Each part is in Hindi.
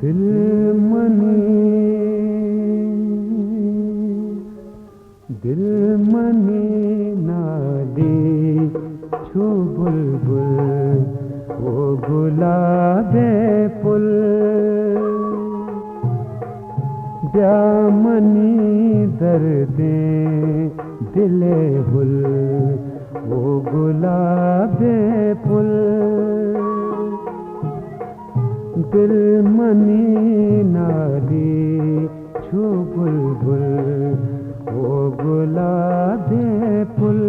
दिल मनी दिल मनी नाली छू बुलबुल वो गुलाबे पुल जामनी दर्दे दिले हुल वो गुलाबे पुल दिल मनी नाली छू बुलबुल वो गुलाबे पुल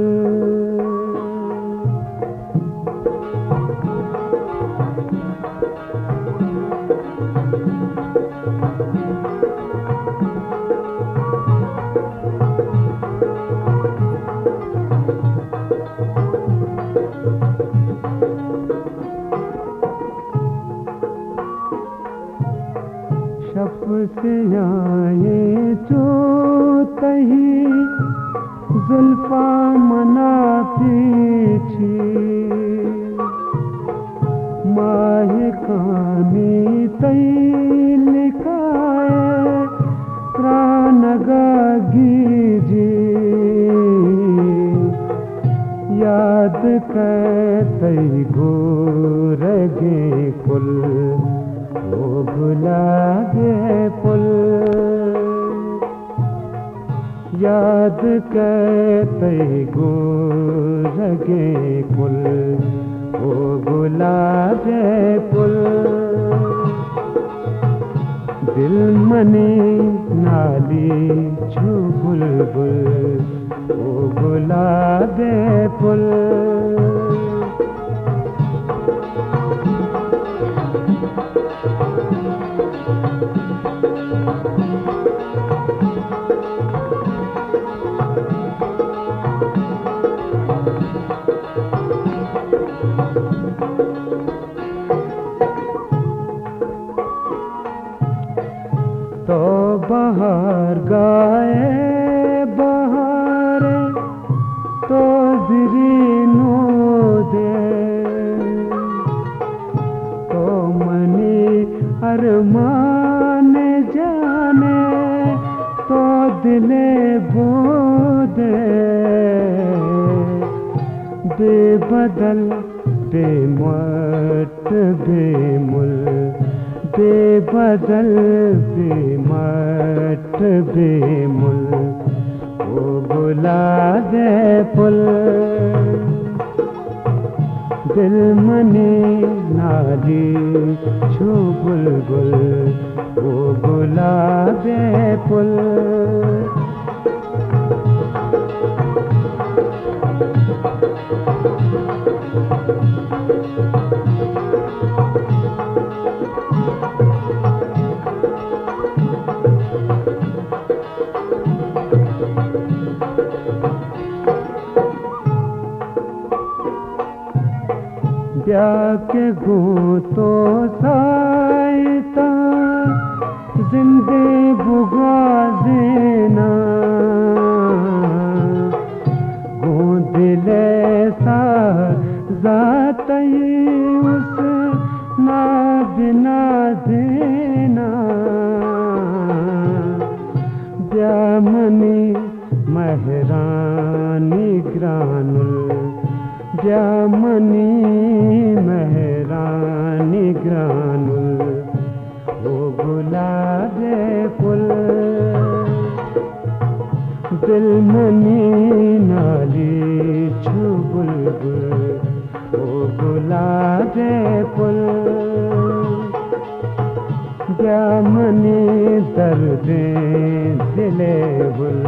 शफ से आए जो तही जुल्फा मना पीछी माहे खानी तई लिखाए प्राणगा गीजी याद कर तई गोरगे कुल वो गुलाबे पुल याद करते गोरगे पुल वो गुलाबे पुल दिल मनी नाली छू बुलबुल वो गुलाबे पुल तो बाहर गाए बहार तो नो दे तो मनी अरमान जाने तो दिले बोदे बेबदल बेमट बेमुल बेबदल बेमट बेमुल वो गुलाबे पुल दिल मनी नाली छू बुलबुल वो गुलाबे पुल के गो तो साइता जिंदे बुगा देना गो दिले सा जातई उस ना बिना देना जामनी महरानी ग्रानुल जामनी महरानी ग्रानुल वो गुलाबे पुल दिल मनी नाली छू बुलबुल वो गुलाबे पुल जामनी दर्दे दिले हुल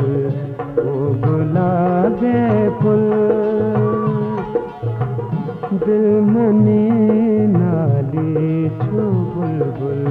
वो गुलाबे पुल दिल मनी नाली छू बुलबुल